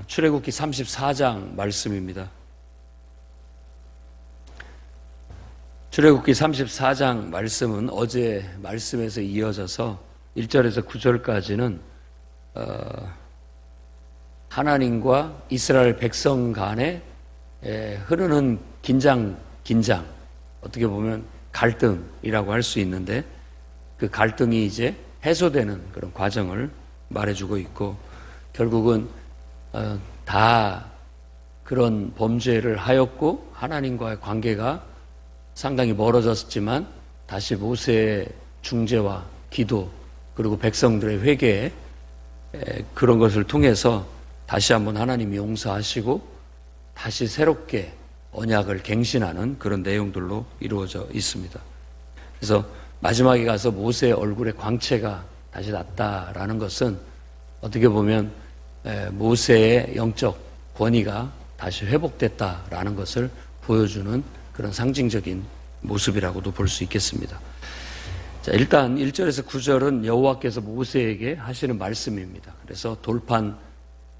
출애굽기 34장 말씀입니다. 출애굽기 34장 말씀은 어제 말씀에서 이어져서 1절에서 9절까지는 하나님과 이스라엘 백성 간에 흐르는 긴장, 어떻게 보면 갈등이라고 할 수 있는데 그 갈등이 이제 해소되는 그런 과정을 말해주고 있고, 결국은 다 그런 범죄를 하였고 하나님과의 관계가 상당히 멀어졌지만 다시 모세의 중재와 기도 그리고 백성들의 회개, 그런 것을 통해서 다시 한번 하나님이 용서하시고 다시 새롭게 언약을 갱신하는 그런 내용들로 이루어져 있습니다. 그래서 마지막에 가서 모세의 얼굴에 광채가 다시 났다라는 것은 어떻게 보면 모세의 영적 권위가 다시 회복됐다라는 것을 보여주는 그런 상징적인 모습이라고도 볼 수 있겠습니다. 자, 일단 1절에서 9절은 여호와께서 모세에게 하시는 말씀입니다. 그래서 돌판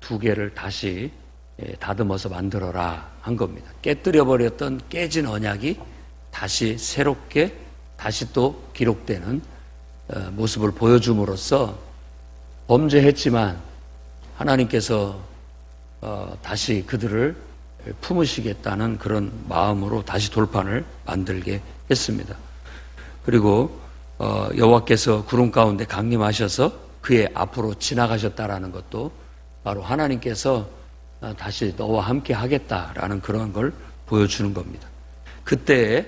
2개를 다시 다듬어서 만들어라 한 겁니다. 깨뜨려 버렸던 깨진 언약이 다시 새롭게 다시 또 기록되는 모습을 보여줌으로써 범죄했지만 하나님께서 다시 그들을 품으시겠다는 그런 마음으로 다시 돌판을 만들게 했습니다. 그리고 여호와께서 구름 가운데 강림하셔서 그의 앞으로 지나가셨다라는 것도 바로 하나님께서 다시 너와 함께 하겠다라는 그런 걸 보여주는 겁니다. 그때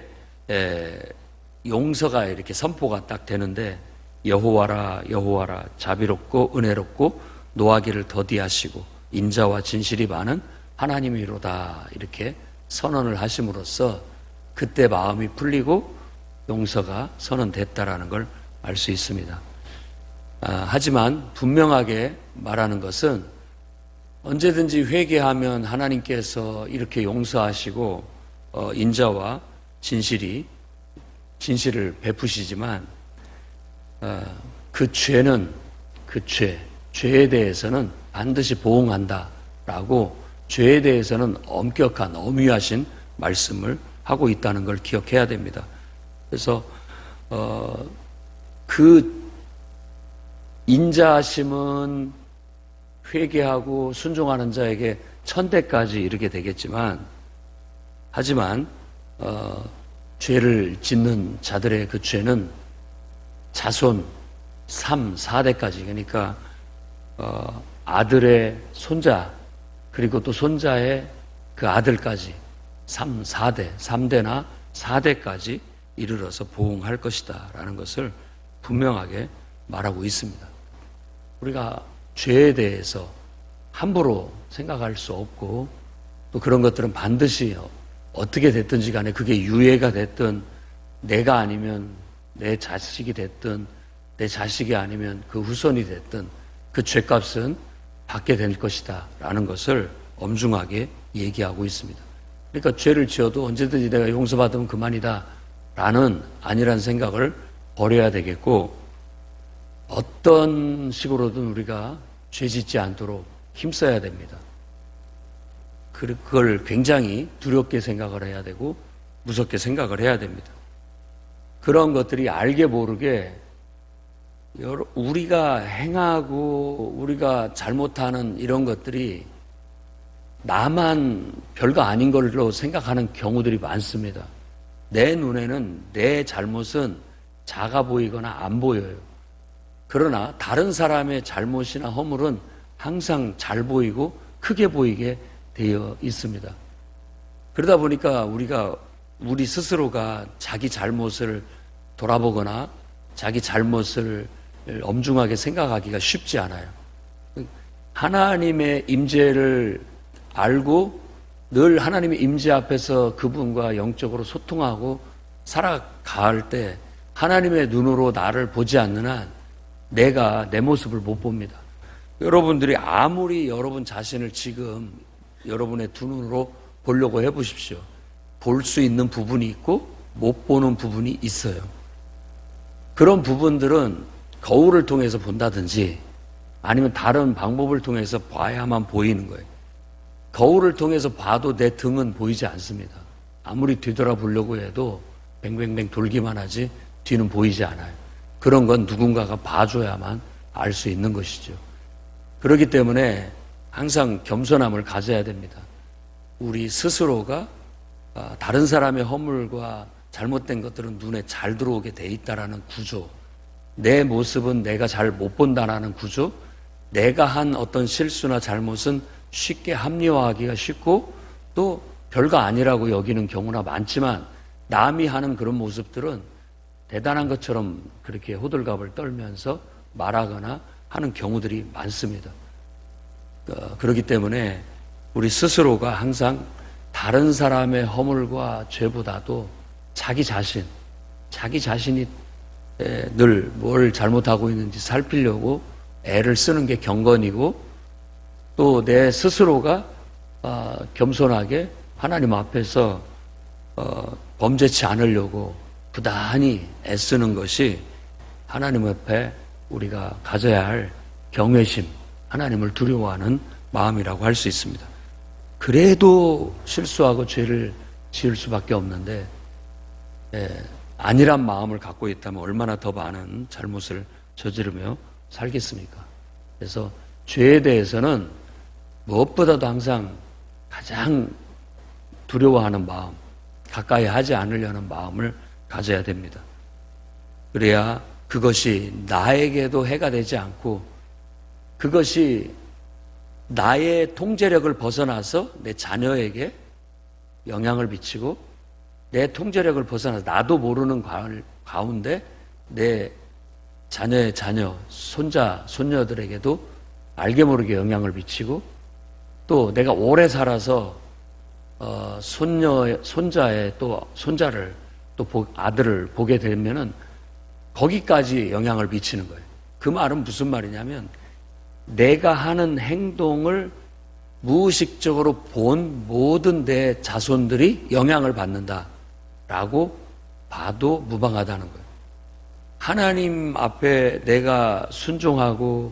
용서가 이렇게 선포가 딱 되는데, 여호와라 여호와라 자비롭고 은혜롭고 노하기를 더디하시고 인자와 진실이 많은 하나님이로다, 이렇게 선언을 하심으로써 그때 마음이 풀리고 용서가 선언됐다라는 걸 알 수 있습니다. 하지만 분명하게 말하는 것은 언제든지 회개하면 하나님께서 이렇게 용서하시고 인자와 진실을 베푸시지만 그 죄에 대해서는 반드시 보응한다라고 죄에 대해서는 엄격한 엄위하신 말씀을 하고 있다는 걸 기억해야 됩니다. 그래서 그 인자하심은 회개하고 순종하는 자에게 천대까지 이르게 되겠지만, 하지만 죄를 짓는 자들의 그 죄는 자손 3, 4대까지, 그러니까 아들의 손자 그리고 또 손자의 그 아들까지 3대나 4대까지 이르러서 보응할 것이다 라는 것을 분명하게 말하고 있습니다. 우리가 죄에 대해서 함부로 생각할 수 없고, 또 그런 것들은 반드시 어떻게 됐든지 간에 그게 유해가 됐든 내가 아니면 내 자식이 됐든 내 자식이 아니면 그 후손이 됐든 그 죄값은 받게 될 것이다 라는 것을 엄중하게 얘기하고 있습니다. 그러니까 죄를 지어도 언제든지 내가 용서받으면 그만이다 라는 아니란 생각을 버려야 되겠고, 어떤 식으로든 우리가 죄 짓지 않도록 힘써야 됩니다. 그걸 굉장히 두렵게 생각을 해야 되고 무섭게 생각을 해야 됩니다. 그런 것들이 알게 모르게 우리가 행하고 우리가 잘못하는 이런 것들이 나만 별거 아닌 걸로 생각하는 경우들이 많습니다. 내 눈에는 내 잘못은 작아 보이거나 안 보여요. 그러나 다른 사람의 잘못이나 허물은 항상 잘 보이고 크게 보이게 되어 있습니다. 그러다 보니까 우리 스스로가 자기 잘못을 돌아보거나 자기 잘못을 엄중하게 생각하기가 쉽지 않아요. 하나님의 임재를 알고 늘 하나님의 임재 앞에서 그분과 영적으로 소통하고 살아갈 때 하나님의 눈으로 나를 보지 않는 한 내가 내 모습을 못 봅니다. 여러분들이 아무리 여러분 자신을 지금 여러분의 두 눈으로 보려고 해보십시오. 볼 수 있는 부분이 있고 못 보는 부분이 있어요. 그런 부분들은 거울을 통해서 본다든지 아니면 다른 방법을 통해서 봐야만 보이는 거예요. 거울을 통해서 봐도 내 등은 보이지 않습니다. 아무리 뒤돌아보려고 해도 뱅뱅뱅 돌기만 하지 뒤는 보이지 않아요. 그런 건 누군가가 봐줘야만 알 수 있는 것이죠. 그렇기 때문에 항상 겸손함을 가져야 됩니다. 우리 스스로가 다른 사람의 허물과 잘못된 것들은 눈에 잘 들어오게 돼 있다라는 구조, 내 모습은 내가 잘 못 본다라는 구조, 내가 한 어떤 실수나 잘못은 쉽게 합리화하기가 쉽고 또 별거 아니라고 여기는 경우나 많지만 남이 하는 그런 모습들은 대단한 것처럼 그렇게 호들갑을 떨면서 말하거나 하는 경우들이 많습니다. 그렇기 때문에 우리 스스로가 항상 다른 사람의 허물과 죄보다도 자기 자신이 늘 뭘 잘못하고 있는지 살피려고 애를 쓰는 게 경건이고 또 내 스스로가 겸손하게 하나님 앞에서 범죄치 않으려고 부단히 애쓰는 것이 하나님 앞에 우리가 가져야 할 경외심, 하나님을 두려워하는 마음이라고 할 수 있습니다. 그래도 실수하고 죄를 지을 수밖에 없는데 안일한 마음을 갖고 있다면 얼마나 더 많은 잘못을 저지르며 살겠습니까? 그래서 죄에 대해서는 무엇보다도 항상 가장 두려워하는 마음, 가까이 하지 않으려는 마음을 가져야 됩니다. 그래야 그것이 나에게도 해가 되지 않고 그것이 나의 통제력을 벗어나서 내 자녀에게 영향을 미치고 내 통제력을 벗어나서 나도 모르는 가운데 내 자녀의 자녀, 손자, 손녀들에게도 알게 모르게 영향을 미치고 또 내가 오래 살아서 손자의 또 손자를 또 아들을 보게 되면은 거기까지 영향을 미치는 거예요. 그 말은 무슨 말이냐면 내가 하는 행동을 무의식적으로 본 모든 내 자손들이 영향을 받는다라고 봐도 무방하다는 거예요. 하나님 앞에 내가 순종하고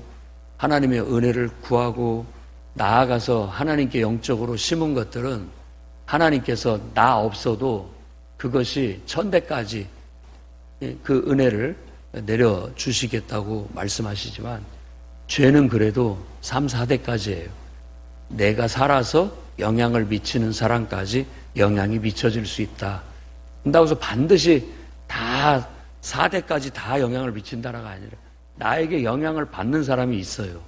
하나님의 은혜를 구하고 나아가서 하나님께 영적으로 심은 것들은 하나님께서 나 없어도 그것이 천대까지 그 은혜를 내려주시겠다고 말씀하시지만 죄는 그래도 3, 4대까지예요. 내가 살아서 영향을 미치는 사람까지 영향이 미쳐질 수 있다. 그런다고 해서 반드시 다 4대까지 다 영향을 미친다가 아니라 나에게 영향을 받는 사람이 있어요.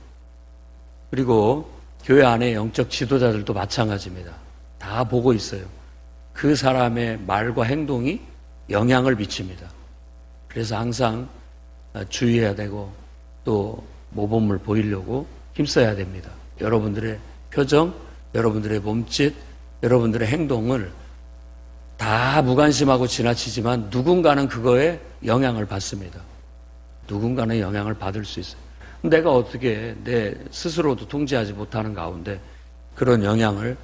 그리고 교회 안에 영적 지도자들도 마찬가지입니다. 다 보고 있어요. 그 사람의 말과 행동이 영향을 미칩니다. 그래서 항상 주의해야 되고 또 모범을 보이려고 힘써야 됩니다. 여러분들의 표정, 여러분들의 몸짓, 여러분들의 행동을 다 무관심하고 지나치지만 누군가는 그거에 영향을 받습니다. 누군가는 영향을 받을 수 있어요. 내가 어떻게 내 스스로도 통제하지 못하는 가운데 그런 영향을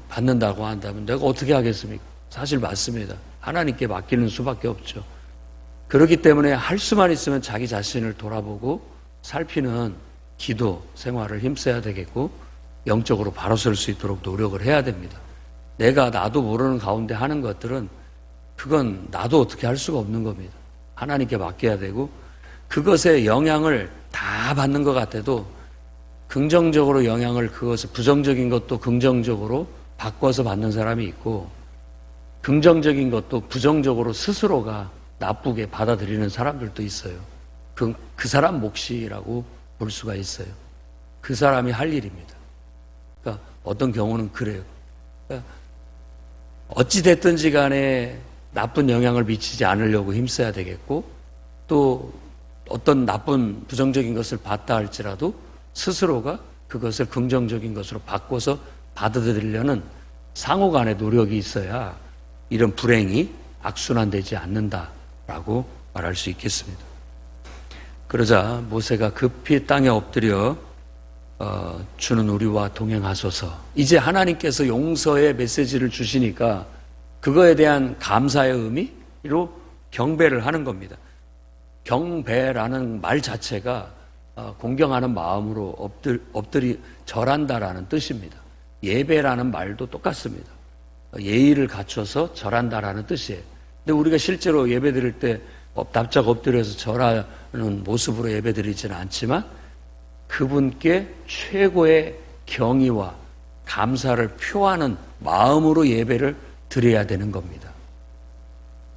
받는다고 한다면 내가 어떻게 하겠습니까? 사실 맞습니다. 하나님께 맡기는 수밖에 없죠. 그렇기 때문에 할 수만 있으면 자기 자신을 돌아보고 살피는 기도 생활을 힘써야 되겠고 영적으로 바로 설 수 있도록 노력을 해야 됩니다. 내가 나도 모르는 가운데 하는 것들은 그건 나도 어떻게 할 수가 없는 겁니다. 하나님께 맡겨야 되고 그것에 영향을 다 받는 것 같아도 긍정적으로 영향을 그것을 부정적인 것도 긍정적으로 바꿔서 받는 사람이 있고 긍정적인 것도 부정적으로 스스로가 나쁘게 받아들이는 사람들도 있어요. 그 사람 몫이라고 볼 수가 있어요. 그 사람이 할 일입니다. 그러니까 어떤 경우는 그래요. 그러니까 어찌 됐든지 간에 나쁜 영향을 미치지 않으려고 힘써야 되겠고 또 어떤 나쁜 부정적인 것을 봤다 할지라도 스스로가 그것을 긍정적인 것으로 바꿔서 받아들이려는 상호 간의 노력이 있어야 이런 불행이 악순환되지 않는다라고 말할 수 있겠습니다. 그러자 모세가 급히 땅에 엎드려 주는 우리와 동행하소서. 이제 하나님께서 용서의 메시지를 주시니까 그거에 대한 감사의 의미로 경배를 하는 겁니다. 경배라는 말 자체가 공경하는 마음으로 엎드리 절한다라는 뜻입니다. 예배라는 말도 똑같습니다. 예의를 갖춰서 절한다라는 뜻이에요. 근데 우리가 실제로 예배 드릴 때 납작 엎드려서 절하는 모습으로 예배 드리지는 않지만 그분께 최고의 경의와 감사를 표하는 마음으로 예배를 드려야 되는 겁니다.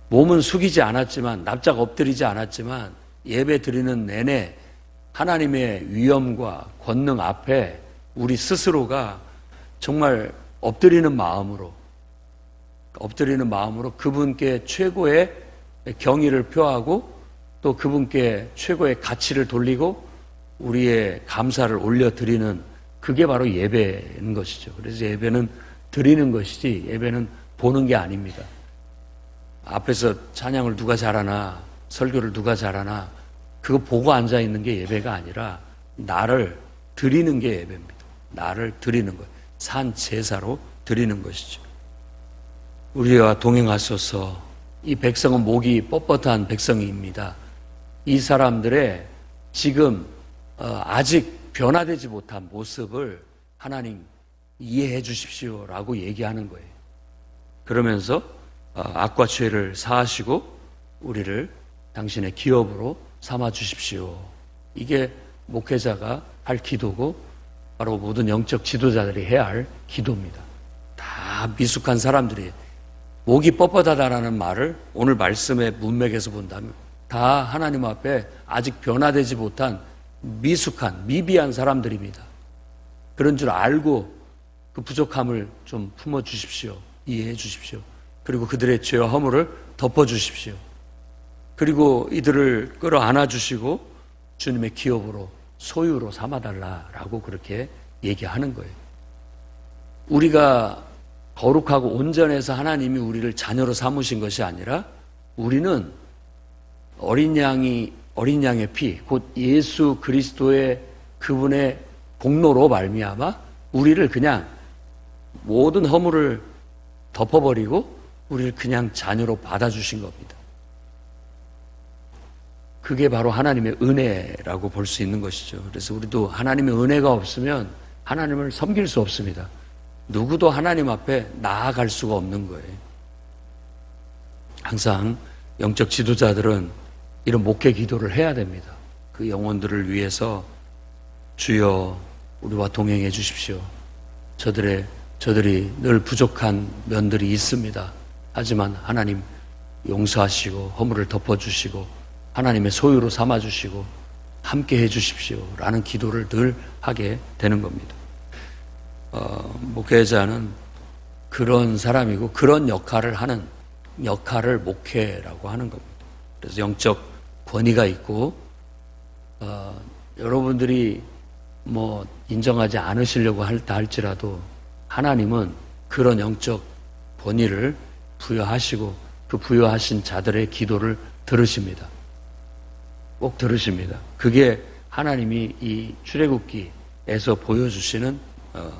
몸은 숙이지 않았지만, 납작 엎드리지 않았지만 예배 드리는 내내 하나님의 위엄과 권능 앞에 우리 스스로가 정말 엎드리는 마음으로 그분께 최고의 경의를 표하고 또 그분께 최고의 가치를 돌리고 우리의 감사를 올려드리는, 그게 바로 예배인 것이죠. 그래서 예배는 드리는 것이지 예배는 보는 게 아닙니다. 앞에서 찬양을 누가 잘하나, 설교를 누가 잘하나, 그거 보고 앉아있는 게 예배가 아니라 나를 드리는 게 예배입니다. 나를 드리는 것, 산 제사로 드리는 것이죠. 우리와 동행하소서. 이 백성은 목이 뻣뻣한 백성입니다. 이 사람들의 지금 아직 변화되지 못한 모습을 하나님 이해해 주십시오라고 얘기하는 거예요. 그러면서 악과 죄를 사하시고 우리를 당신의 기업으로 삼아 주십시오. 이게 목회자가 할 기도고 바로 모든 영적 지도자들이 해야 할 기도입니다. 다 미숙한 사람들이, 목이 뻣뻣하다라는 말을 오늘 말씀의 문맥에서 본다면 다 하나님 앞에 아직 변화되지 못한 미숙한, 미비한 사람들입니다. 그런 줄 알고 그 부족함을 좀 품어주십시오. 이해해 주십시오. 그리고 그들의 죄와 허물을 덮어주십시오. 그리고 이들을 끌어안아 주시고 주님의 기업으로, 소유로 삼아달라라고 그렇게 얘기하는 거예요. 우리가 거룩하고 온전해서 하나님이 우리를 자녀로 삼으신 것이 아니라 우리는 어린 양의 피, 곧 예수 그리스도의 그분의 공로로 말미암아 우리를 그냥 모든 허물을 덮어버리고 우리를 그냥 자녀로 받아주신 겁니다. 그게 바로 하나님의 은혜라고 볼 수 있는 것이죠. 그래서 우리도 하나님의 은혜가 없으면 하나님을 섬길 수 없습니다. 누구도 하나님 앞에 나아갈 수가 없는 거예요. 항상 영적 지도자들은 이런 목회 기도를 해야 됩니다. 그 영혼들을 위해서 주여 우리와 동행해 주십시오. 저들이 늘 부족한 면들이 있습니다. 하지만 하나님 용서하시고 허물을 덮어주시고 하나님의 소유로 삼아주시고 함께 해주십시오 라는 기도를 늘 하게 되는 겁니다. 목회자는 그런 사람이고 그런 역할을 하는 역할을 목회라고 하는 겁니다. 그래서 영적 권위가 있고 여러분들이 뭐 인정하지 않으시려고 할지라도 하나님은 그런 영적 권위를 부여하시고 그 부여하신 자들의 기도를 들으십니다. 꼭 들으십니다. 그게 하나님이 이 출애굽기에서 보여주시는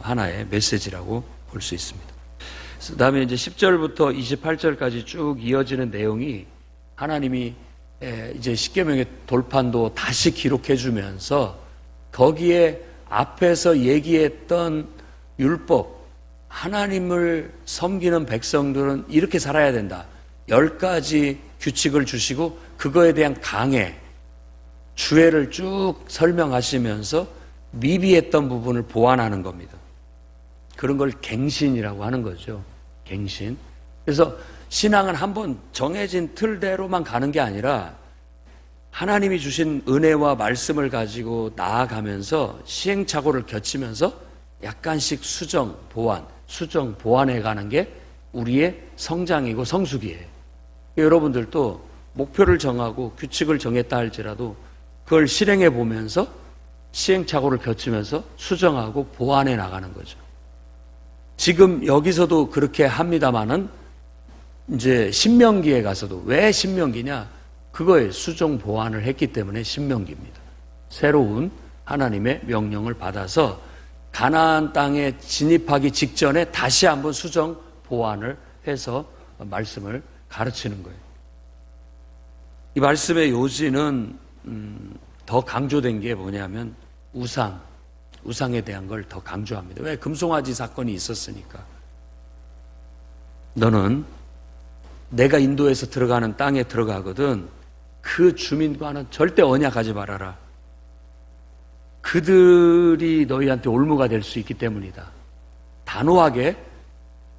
하나의 메시지라고 볼 수 있습니다. 그 다음에 이제 10절부터 28절까지 쭉 이어지는 내용이 하나님이 이제 십계명의 돌판도 다시 기록해 주면서 거기에 앞에서 얘기했던 율법, 하나님을 섬기는 백성들은 이렇게 살아야 된다. 10가지 규칙을 주시고 그거에 대한 강해, 주애를 쭉 설명하시면서 미비했던 부분을 보완하는 겁니다. 그런 걸 갱신이라고 하는 거죠. 갱신. 그래서 신앙은 한번 정해진 틀대로만 가는 게 아니라 하나님이 주신 은혜와 말씀을 가지고 나아가면서 시행착오를 겪으면서 약간씩 수정, 보완해 가는 게 우리의 성장이고 성숙이에요. 여러분들도 목표를 정하고 규칙을 정했다 할지라도 그걸 실행해 보면서 시행착오를 겪으면서 수정하고 보완해 나가는 거죠. 지금 여기서도 그렇게 합니다마는 이제 신명기에 가서도 왜 신명기냐? 그거에 수정 보완을 했기 때문에 신명기입니다. 새로운 하나님의 명령을 받아서 가나안 땅에 진입하기 직전에 다시 한번 수정 보완을 해서 말씀을 가르치는 거예요. 이 말씀의 요지는 더 강조된 게 뭐냐면 우상에 대한 걸 더 강조합니다. 왜? 금송아지 사건이 있었으니까. 너는 내가 인도에서 들어가는 땅에 들어가거든 그 주민과는 절대 언약하지 말아라. 그들이 너희한테 올무가 될 수 있기 때문이다. 단호하게,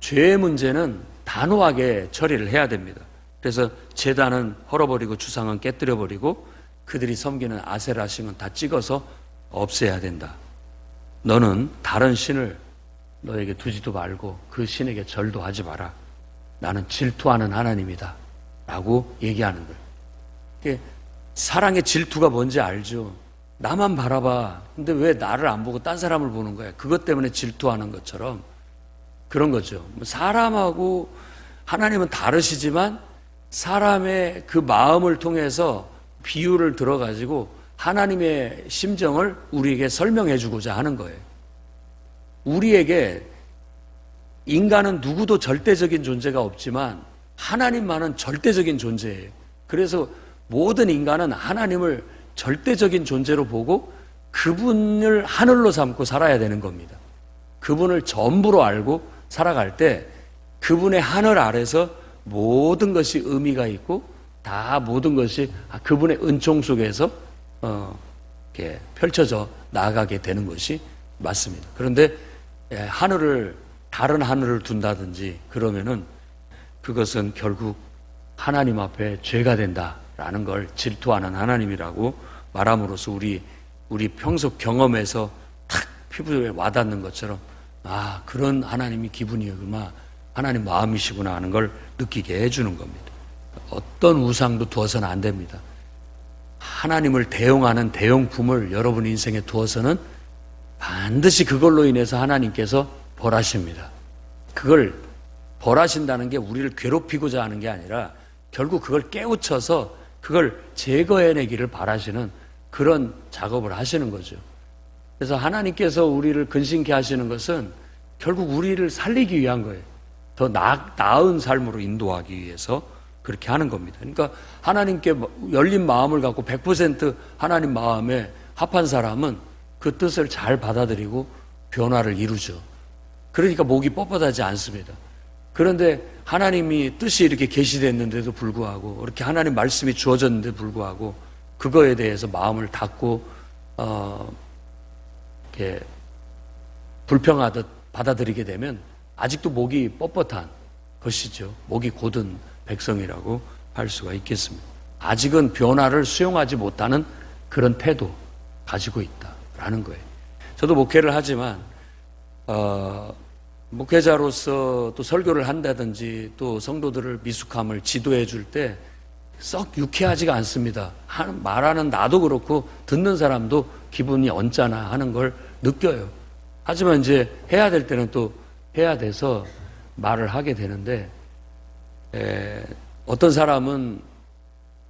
죄의 문제는 단호하게 처리를 해야 됩니다. 그래서 제단은 헐어버리고 주상은 깨뜨려버리고 그들이 섬기는 아세라신은 다 찍어서 없애야 된다. 너는 다른 신을 너에게 두지도 말고 그 신에게 절도 하지 마라. 나는 질투하는 하나님이다 라고 얘기하는 거예요. 사랑의 질투가 뭔지 알죠? 나만 바라봐. 근데 왜 나를 안 보고 딴 사람을 보는 거야? 그것 때문에 질투하는 것처럼 그런 거죠. 사람하고 하나님은 다르시지만 사람의 그 마음을 통해서 비유를 들어가지고 하나님의 심정을 우리에게 설명해 주고자 하는 거예요. 우리에게 인간은 누구도 절대적인 존재가 없지만 하나님만은 절대적인 존재예요. 그래서 모든 인간은 하나님을 절대적인 존재로 보고 그분을 하늘로 삼고 살아야 되는 겁니다. 그분을 전부로 알고 살아갈 때 그분의 하늘 아래서 모든 것이 의미가 있고 다 모든 것이 그분의 은총 속에서 이렇게 펼쳐져 나아가게 되는 것이 맞습니다. 그런데 다른 하늘을 둔다든지 그러면은 그것은 결국 하나님 앞에 죄가 된다라는 걸 질투하는 하나님이라고 말함으로써 우리 평소 경험에서 탁 피부에 와닿는 것처럼 그런 하나님이 기분이구나, 하나님 마음이시구나 하는 걸 느끼게 해주는 겁니다. 어떤 우상도 두어서는 안 됩니다. 하나님을 대용하는 대용품을 여러분 인생에 두어서는 반드시 그걸로 인해서 하나님께서 벌하십니다. 그걸 벌하신다는 게 우리를 괴롭히고자 하는 게 아니라 결국 그걸 깨우쳐서 그걸 제거해내기를 바라시는 그런 작업을 하시는 거죠. 그래서 하나님께서 우리를 근신케 하시는 것은 결국 우리를 살리기 위한 거예요. 더 나은 삶으로 인도하기 위해서 그렇게 하는 겁니다. 그러니까 하나님께 열린 마음을 갖고 100% 하나님 마음에 합한 사람은 그 뜻을 잘 받아들이고 변화를 이루죠. 그러니까 목이 뻣뻣하지 않습니다. 그런데 하나님이 뜻이 이렇게 계시됐는데도 불구하고 이렇게 하나님 말씀이 주어졌는데도 불구하고 그거에 대해서 마음을 닫고 이렇게 불평하듯 받아들이게 되면 아직도 목이 뻣뻣한 것이죠. 목이 곧은 백성이라고 할 수가 있겠습니다. 아직은 변화를 수용하지 못하는 그런 태도 가지고 있다라는 거예요. 저도 목회를 하지만 목회자로서 또 설교를 한다든지 또 성도들을 미숙함을 지도해 줄 때 썩 유쾌하지가 않습니다. 말하는 나도 그렇고 듣는 사람도 기분이 언짢아 하는 걸 느껴요. 하지만 이제 해야 될 때는 또 해야 돼서 말을 하게 되는데 어떤 사람은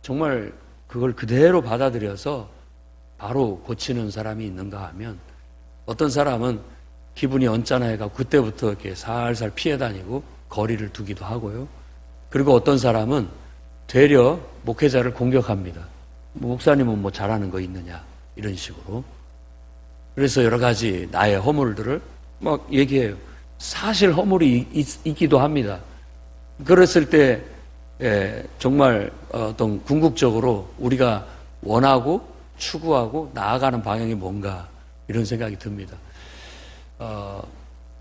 정말 그걸 그대로 받아들여서 바로 고치는 사람이 있는가 하면 어떤 사람은 기분이 언짢아해가 그때부터 이렇게 살살 피해 다니고 거리를 두기도 하고요. 그리고 어떤 사람은 되려 목회자를 공격합니다. 목사님은 뭐 잘하는 거 있느냐 이런 식으로. 그래서 여러 가지 나의 허물들을 막 얘기해요. 사실 허물이 있기도 합니다. 그랬을 때 정말 어떤 궁극적으로 우리가 원하고 추구하고 나아가는 방향이 뭔가 이런 생각이 듭니다.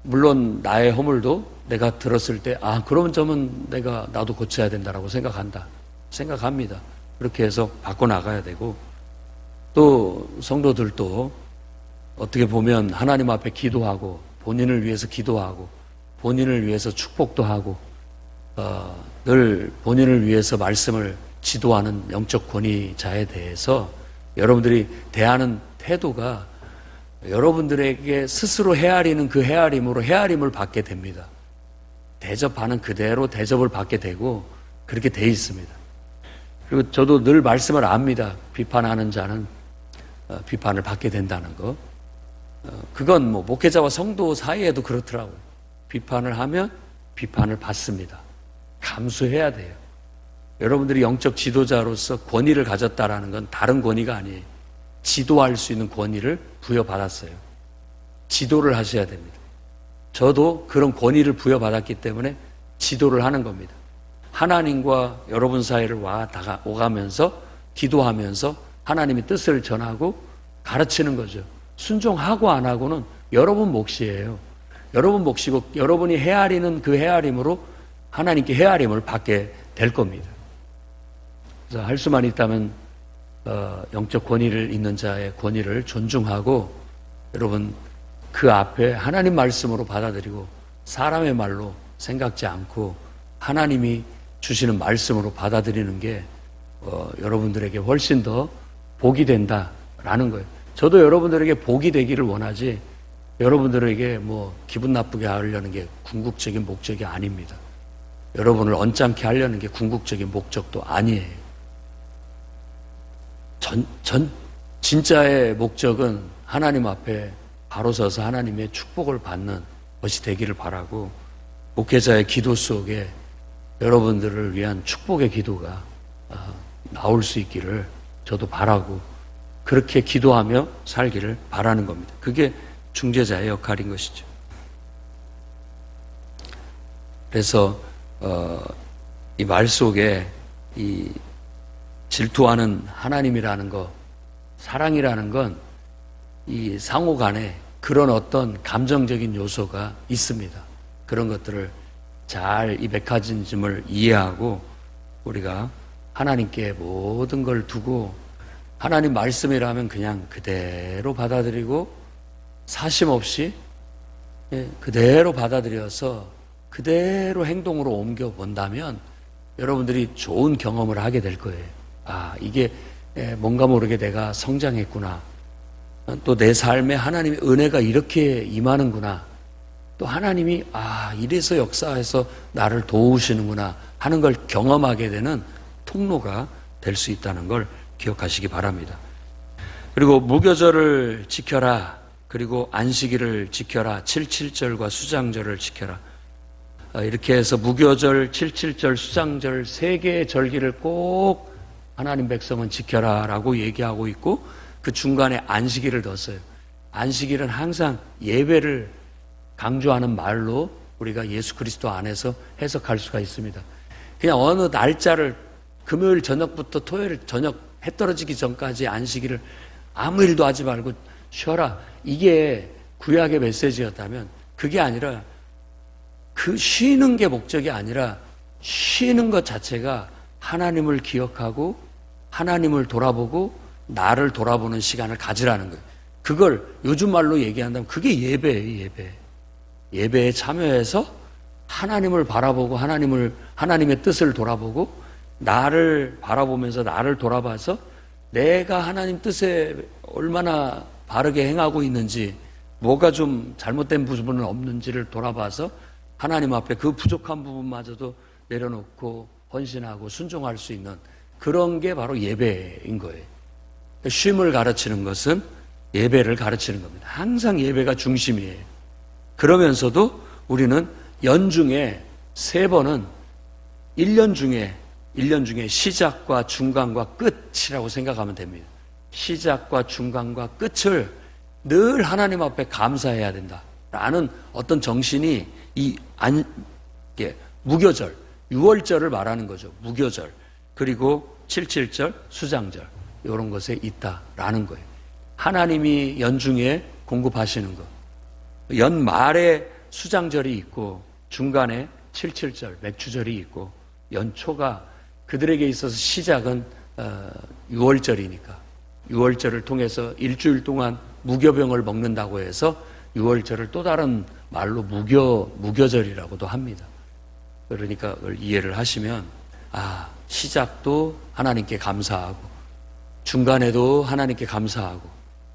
물론 나의 허물도 내가 들었을 때 그런 점은 나도 고쳐야 된다라고 생각합니다. 그렇게 해서 바꿔나가야 되고 또 성도들도 어떻게 보면 하나님 앞에 기도하고 본인을 위해서 기도하고 본인을 위해서 축복도 하고 늘 본인을 위해서 말씀을 지도하는 영적 권위자에 대해서 여러분들이 대하는 태도가 여러분들에게 스스로 헤아리는 그 헤아림으로 헤아림을 받게 됩니다. 대접하는 그대로 대접을 받게 되고 그렇게 돼 있습니다. 그리고 저도 늘 말씀을 압니다. 비판하는 자는 비판을 받게 된다는 거. 그건 뭐 목회자와 성도 사이에도 그렇더라고요. 비판을 하면 비판을 받습니다. 감수해야 돼요. 여러분들이 영적 지도자로서 권위를 가졌다라는 건 다른 권위가 아니에요. 지도할 수 있는 권위를 부여받았어요. 지도를 하셔야 됩니다. 저도 그런 권위를 부여받았기 때문에 지도를 하는 겁니다. 하나님과 여러분 사이를 오가면서 기도하면서 하나님의 뜻을 전하고 가르치는 거죠. 순종하고 안 하고는 여러분 몫이에요. 여러분 몫이고 여러분이 헤아리는 그 헤아림으로 하나님께 헤아림을 받게 될 겁니다. 그래서 할 수만 있다면 영적 권위를 있는 자의 권위를 존중하고 여러분 그 앞에 하나님 말씀으로 받아들이고 사람의 말로 생각지 않고 하나님이 주시는 말씀으로 받아들이는 게 여러분들에게 훨씬 더 복이 된다라는 거예요. 저도 여러분들에게 복이 되기를 원하지 여러분들에게 뭐 기분 나쁘게 하려는 게 궁극적인 목적이 아닙니다. 여러분을 언짢게 하려는 게 궁극적인 목적도 아니에요. 진짜의 목적은 하나님 앞에 바로 서서 하나님의 축복을 받는 것이 되기를 바라고 목회자의 기도 속에 여러분들을 위한 축복의 기도가 나올 수 있기를 저도 바라고 그렇게 기도하며 살기를 바라는 겁니다. 그게 중재자의 역할인 것이죠. 그래서 이 말 속에 이 질투하는 하나님이라는 것, 사랑이라는 건 이 상호 간에 그런 어떤 감정적인 요소가 있습니다. 그런 것들을 잘 이 메커니즘을 이해하고 우리가 하나님께 모든 걸 두고 하나님 말씀이라면 그냥 그대로 받아들이고 사심 없이 그대로 받아들여서 그대로 행동으로 옮겨 본다면 여러분들이 좋은 경험을 하게 될 거예요. 아, 이게 뭔가 모르게 내가 성장했구나. 또 내 삶에 하나님의 은혜가 이렇게 임하는구나. 또 하나님이 이래서 역사해서 나를 도우시는구나 하는 걸 경험하게 되는 통로가 될 수 있다는 걸 기억하시기 바랍니다. 그리고 무교절을 지켜라. 그리고 안식일을 지켜라. 7.7절과 수장절을 지켜라. 이렇게 해서 무교절, 7.7절, 수장절 세 개의 절기를 꼭 하나님 백성은 지켜라 라고 얘기하고 있고 그 중간에 안식일을 넣었어요. 안식일은 항상 예배를 강조하는 말로 우리가 예수 그리스도 안에서 해석할 수가 있습니다. 그냥 어느 날짜를 금요일 저녁부터 토요일 저녁 해 떨어지기 전까지 안식일을 아무 일도 하지 말고 쉬어라. 이게 구약의 메시지였다면 그게 아니라 그 쉬는 게 목적이 아니라 쉬는 것 자체가 하나님을 기억하고 하나님을 돌아보고 나를 돌아보는 시간을 가지라는 거예요. 그걸 요즘 말로 얘기한다면 그게 예배예요, 예배. 예배에 참여해서 하나님을 바라보고 하나님의 뜻을 돌아보고 나를 바라보면서 나를 돌아봐서 내가 하나님 뜻에 얼마나 바르게 행하고 있는지 뭐가 좀 잘못된 부분은 없는지를 돌아봐서 하나님 앞에 그 부족한 부분마저도 내려놓고 헌신하고 순종할 수 있는 그런 게 바로 예배인 거예요. 쉼을 가르치는 것은 예배를 가르치는 겁니다. 항상 예배가 중심이에요. 그러면서도 우리는 연중에 3번은 1년 중에 시작과 중간과 끝이라고 생각하면 됩니다. 시작과 중간과 끝을 늘 하나님 앞에 감사해야 된다라는 어떤 정신이 무교절, 6월절을 말하는 거죠. 무교절, 그리고 7.7절, 수장절 이런 것에 있다라는 거예요. 하나님이 연중에 공급하시는 것. 연말에 수장절이 있고 중간에 7.7절, 맥추절이 있고 연초가 그들에게 있어서 시작은 6월절이니까 6월절을 통해서 일주일 동안 무교병을 먹는다고 해서 6월절을 또 다른 말로 무교절이라고도 합니다. 그러니까 그걸 이해를 하시면 시작도 하나님께 감사하고 중간에도 하나님께 감사하고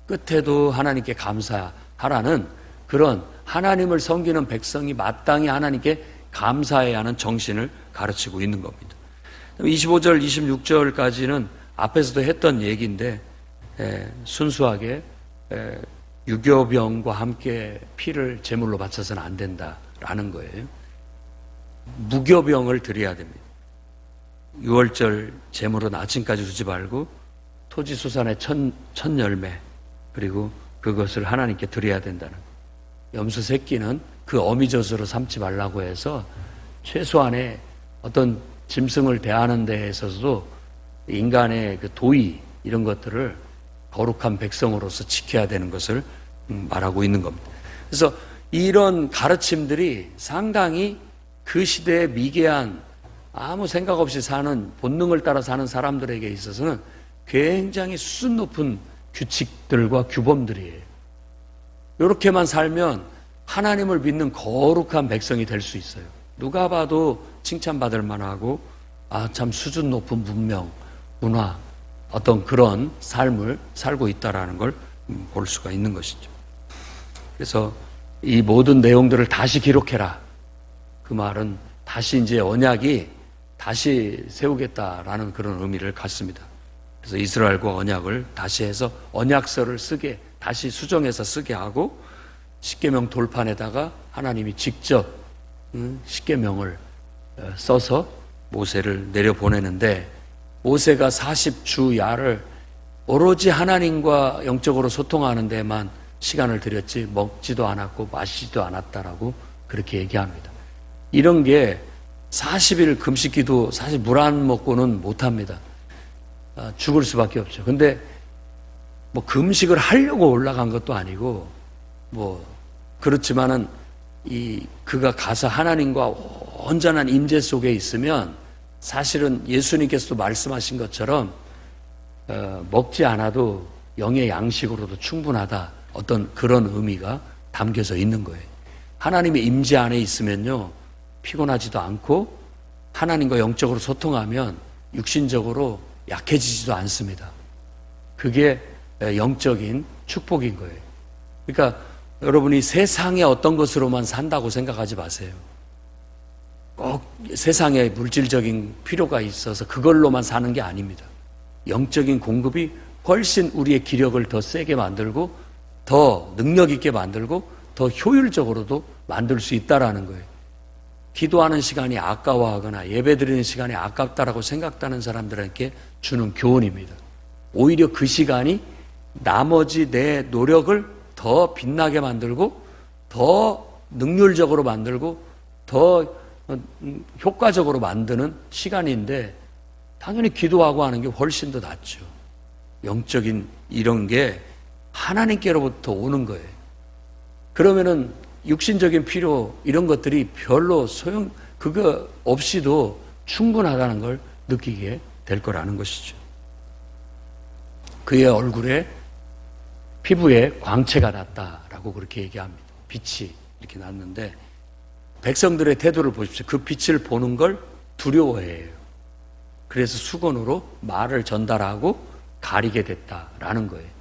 끝에도 하나님께 감사하라는 그런 하나님을 섬기는 백성이 마땅히 하나님께 감사해야 하는 정신을 가르치고 있는 겁니다. 25절, 26절까지는 앞에서도 했던 얘기인데 순수하게 유교병과 함께 피를 제물로 바쳐서는 안 된다라는 거예요. 무교병을 드려야 됩니다. 6월절 제물은 아침까지 두지 말고 토지수산의 첫 열매, 그리고 그것을 하나님께 드려야 된다는, 염소 새끼는 그 어미젖으로 삼지 말라고 해서 최소한의 어떤 짐승을 대하는 데 있어서도 인간의 그 도의 이런 것들을 거룩한 백성으로서 지켜야 되는 것을 말하고 있는 겁니다. 그래서 이런 가르침들이 상당히 그 시대의 미개한, 아무 생각 없이 사는, 본능을 따라 사는 사람들에게 있어서는 굉장히 수준 높은 규칙들과 규범들이에요. 이렇게만 살면 하나님을 믿는 거룩한 백성이 될 수 있어요. 누가 봐도 칭찬받을 만하고, 참 수준 높은 문명, 문화, 어떤 그런 삶을 살고 있다라는 걸 볼 수가 있는 것이죠. 그래서 이 모든 내용들을 다시 기록해라. 그 말은 다시 이제 언약이 다시 세우겠다라는 그런 의미를 갖습니다. 그래서 이스라엘과 언약을 다시 해서 언약서를 쓰게, 다시 수정해서 쓰게 하고, 십계명 돌판에다가 하나님이 직접 십계명을 써서 모세를 내려보내는데, 모세가 40주야를 오로지 하나님과 영적으로 소통하는 데만 시간을 들였지 먹지도 않았고 마시지도 않았다라고 그렇게 얘기합니다. 이런 게 40일 금식기도 사실 물 안 먹고는 못합니다. 죽을 수밖에 없죠. 근데 뭐 금식을 하려고 올라간 것도 아니고, 뭐 그렇지만은 그가 가서 하나님과 온전한 임재 속에 있으면 사실은 예수님께서도 말씀하신 것처럼 먹지 않아도 영의 양식으로도 충분하다, 어떤 그런 의미가 담겨져 있는 거예요. 하나님의 임재 안에 있으면요 피곤하지도 않고, 하나님과 영적으로 소통하면 육신적으로 약해지지도 않습니다. 그게 영적인 축복인 거예요. 그러니까 여러분이 세상의 어떤 것으로만 산다고 생각하지 마세요. 꼭 세상에 물질적인 필요가 있어서 그걸로만 사는 게 아닙니다. 영적인 공급이 훨씬 우리의 기력을 더 세게 만들고, 더 능력 있게 만들고, 더 효율적으로도 만들 수 있다라는 거예요. 기도하는 시간이 아까워하거나 예배드리는 시간이 아깝다라고 생각하는 사람들에게 주는 교훈입니다. 오히려 그 시간이 나머지 내 노력을 더 빛나게 만들고, 더 능률적으로 만들고, 더 효과적으로 만드는 시간인데, 당연히 기도하고 하는 게 훨씬 더 낫죠. 영적인 이런 게 하나님께로부터 오는 거예요. 그러면은 육신적인 필요 이런 것들이 별로 그거 없이도 충분하다는 걸 느끼게 될 거라는 것이죠. 그의 얼굴에, 피부에 광채가 났다라고 그렇게 얘기합니다. 빛이 이렇게 났는데, 백성들의 태도를 보십시오. 그 빛을 보는 걸 두려워해요. 그래서 수건으로 말을 전달하고 가리게 됐다라는 거예요.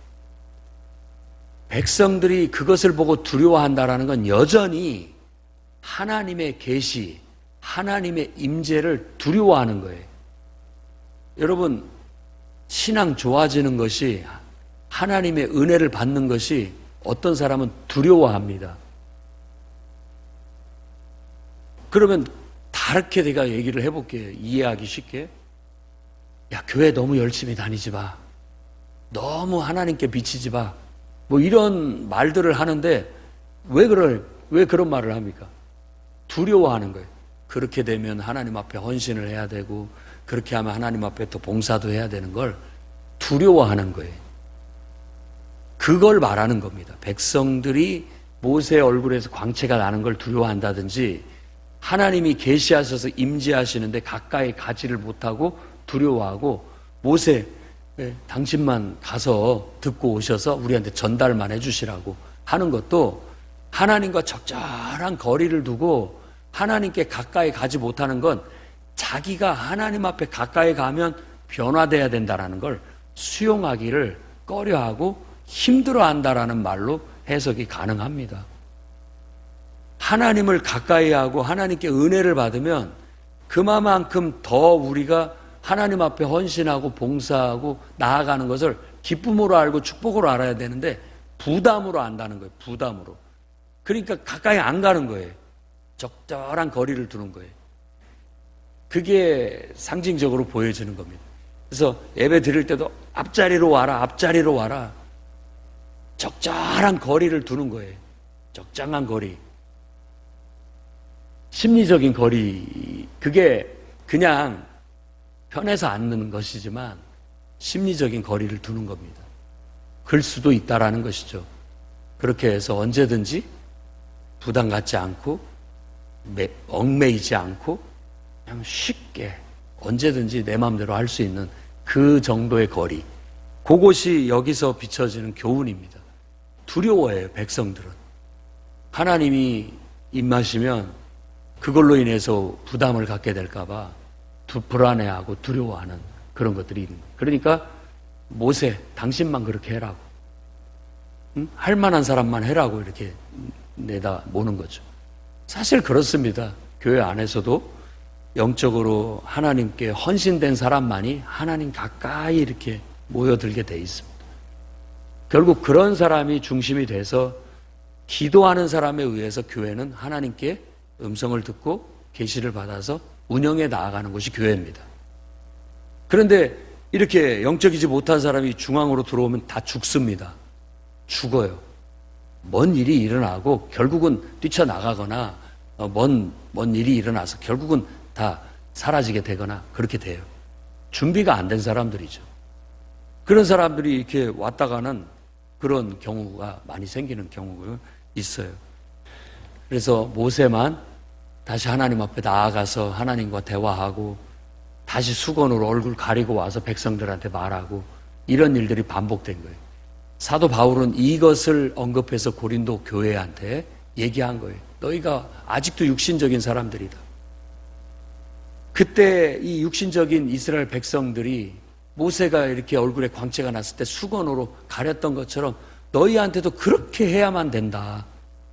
백성들이 그것을 보고 두려워한다라는 건 여전히 하나님의 계시, 하나님의 임재를 두려워하는 거예요. 여러분, 신앙 좋아지는 것이, 하나님의 은혜를 받는 것이 어떤 사람은 두려워합니다. 그러면 다르게 내가 얘기를 해볼게요. 이해하기 쉽게. 야, 교회 너무 열심히 다니지 마. 너무 하나님께 비치지 마. 뭐 이런 말들을 하는데 왜 그런 말을 합니까? 두려워하는 거예요. 그렇게 되면 하나님 앞에 헌신을 해야 되고, 그렇게 하면 하나님 앞에 또 봉사도 해야 되는 걸 두려워하는 거예요. 그걸 말하는 겁니다. 백성들이 모세의 얼굴에서 광채가 나는 걸 두려워한다든지, 하나님이 계시하셔서 임재하시는데 가까이 가지를 못하고 두려워하고, 모세, 당신만 가서 듣고 오셔서 우리한테 전달만 해주시라고 하는 것도 하나님과 적절한 거리를 두고 하나님께 가까이 가지 못하는 건 자기가 하나님 앞에 가까이 가면 변화돼야 된다는 걸 수용하기를 꺼려하고 힘들어한다라는 말로 해석이 가능합니다. 하나님을 가까이 하고 하나님께 은혜를 받으면 그만큼 더 우리가 하나님 앞에 헌신하고 봉사하고 나아가는 것을 기쁨으로 알고 축복으로 알아야 되는데 부담으로 안다는 거예요. 부담으로. 그러니까 가까이 안 가는 거예요. 적절한 거리를 두는 거예요. 그게 상징적으로 보여지는 겁니다. 그래서 예배 드릴 때도 앞자리로 와라, 앞자리로 와라. 적절한 거리를 두는 거예요. 적당한 거리. 심리적인 거리. 그게 그냥 편해서 앉는 것이지만 심리적인 거리를 두는 겁니다. 그럴 수도 있다라는 것이죠. 그렇게 해서 언제든지 부담 갖지 않고 얽매이지 않고 그냥 쉽게 언제든지 내 마음대로 할 수 있는 그 정도의 거리. 그것이 여기서 비춰지는 교훈입니다. 두려워해요, 백성들은. 하나님이 입마시면 그걸로 인해서 부담을 갖게 될까봐 불안해하고 두려워하는 그런 것들이 있는 거예요. 그러니까 모세, 당신만 그렇게 해라고. 응? 할 만한 사람만 해라고 이렇게 내다 모는 거죠. 사실 그렇습니다. 교회 안에서도 영적으로 하나님께 헌신된 사람만이 하나님 가까이 이렇게 모여들게 돼 있습니다. 결국 그런 사람이 중심이 돼서 기도하는 사람에 의해서 교회는 하나님께 음성을 듣고 계시를 받아서 운영해 나아가는 것이 교회입니다. 그런데 이렇게 영적이지 못한 사람이 중앙으로 들어오면 다 죽습니다. 죽어요. 뭔 일이 일어나고 결국은 뛰쳐나가거나 먼 일이 일어나서 결국은 다 사라지게 되거나 그렇게 돼요. 준비가 안 된 사람들이죠. 그런 사람들이 이렇게 왔다가는 그런 경우가 많이 생기는 경우가 있어요. 그래서 모세만 다시 하나님 앞에 나아가서 하나님과 대화하고 다시 수건으로 얼굴 가리고 와서 백성들한테 말하고 이런 일들이 반복된 거예요. 사도 바울은 이것을 언급해서 고린도 교회한테 얘기한 거예요. 너희가 아직도 육신적인 사람들이다. 그때 이 육신적인 이스라엘 백성들이 모세가 이렇게 얼굴에 광채가 났을 때 수건으로 가렸던 것처럼 너희한테도 그렇게 해야만 된다.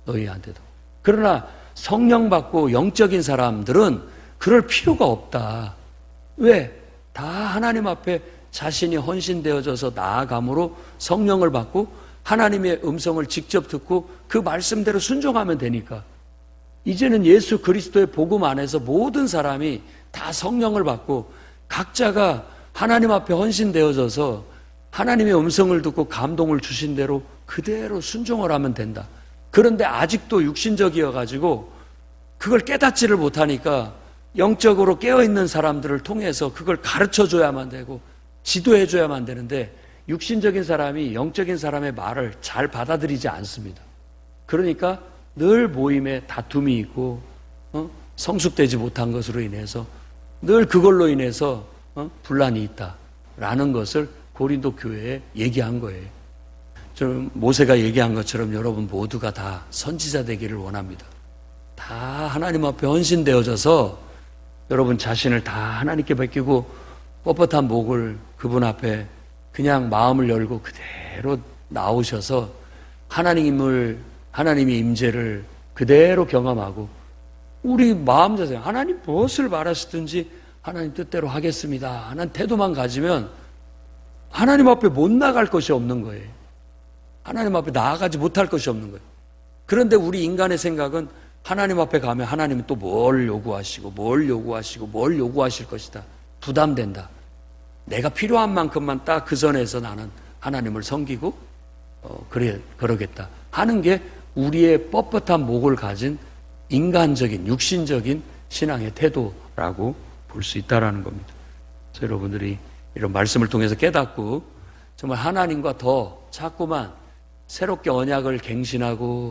너희한테도. 그러나 성령 받고 영적인 사람들은 그럴 필요가 없다. 왜? 다 하나님 앞에 자신이 헌신되어져서 나아감으로 성령을 받고 하나님의 음성을 직접 듣고 그 말씀대로 순종하면 되니까. 이제는 예수 그리스도의 복음 안에서 모든 사람이 다 성령을 받고 각자가 하나님 앞에 헌신되어져서 하나님의 음성을 듣고 감동을 주신 대로 그대로 순종을 하면 된다. 그런데 아직도 육신적이어가지고 그걸 깨닫지를 못하니까 영적으로 깨어있는 사람들을 통해서 그걸 가르쳐줘야만 되고 지도해줘야만 되는데 육신적인 사람이 영적인 사람의 말을 잘 받아들이지 않습니다. 그러니까 늘 모임에 다툼이 있고 성숙되지 못한 것으로 인해서 늘 그걸로 인해서 분란이 있다라는 것을 고린도 교회에 얘기한 거예요. 좀 모세가 얘기한 것처럼 여러분 모두가 다 선지자 되기를 원합니다. 다 하나님 앞에 헌신되어져서 여러분 자신을 다 하나님께 맡기고 뻣뻣한 목을 그분 앞에 그냥 마음을 열고 그대로 나오셔서 하나님의 임재를 그대로 경험하고 우리 마음 자세 하나님 무엇을 말하시든지 하나님 뜻대로 하겠습니다 하는 태도만 가지면 하나님 앞에 못 나갈 것이 없는 거예요. 하나님 앞에 나아가지 못할 것이 없는 거예요. 그런데 우리 인간의 생각은 하나님 앞에 가면 하나님은 또 뭘 요구하시고 뭘 요구하실 것이다. 부담된다. 내가 필요한 만큼만 딱 그 선에서 나는 하나님을 섬기고 그러겠다 하는 게 우리의 뻣뻣한 목을 가진 인간적인 육신적인 신앙의 태도라고 볼 수 있다라는 겁니다. 그래서 여러분들이 이런 말씀을 통해서 깨닫고 정말 하나님과 더 자꾸만 새롭게 언약을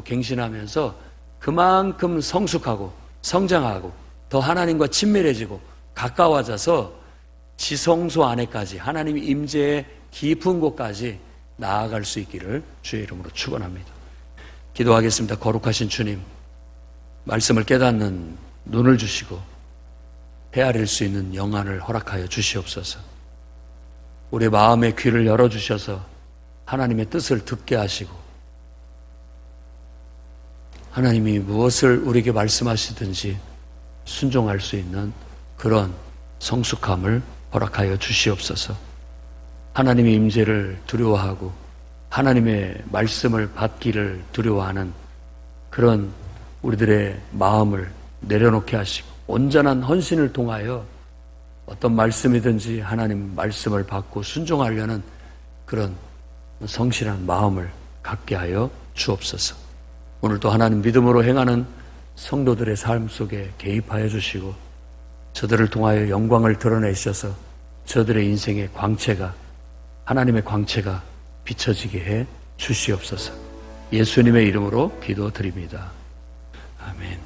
갱신하면서 그만큼 성숙하고 성장하고 더 하나님과 친밀해지고 가까워져서 지성소 안에까지 하나님의 임재의 깊은 곳까지 나아갈 수 있기를 주의 이름으로 축원합니다. 기도하겠습니다. 거룩하신 주님, 말씀을 깨닫는 눈을 주시고 헤아릴 수 있는 영안을 허락하여 주시옵소서. 우리 마음의 귀를 열어주셔서 하나님의 뜻을 듣게 하시고 하나님이 무엇을 우리에게 말씀하시든지 순종할 수 있는 그런 성숙함을 허락하여 주시옵소서. 하나님의 임재를 두려워하고 하나님의 말씀을 받기를 두려워하는 그런 우리들의 마음을 내려놓게 하시고 온전한 헌신을 통하여 어떤 말씀이든지 하나님 말씀을 받고 순종하려는 그런 성실한 마음을 갖게 하여 주옵소서. 오늘도 하나님 믿음으로 행하는 성도들의 삶 속에 개입하여 주시고 저들을 통하여 영광을 드러내셔서 저들의 인생의 광채가, 하나님의 광채가 비춰지게 해 주시옵소서. 예수님의 이름으로 기도드립니다. 아멘.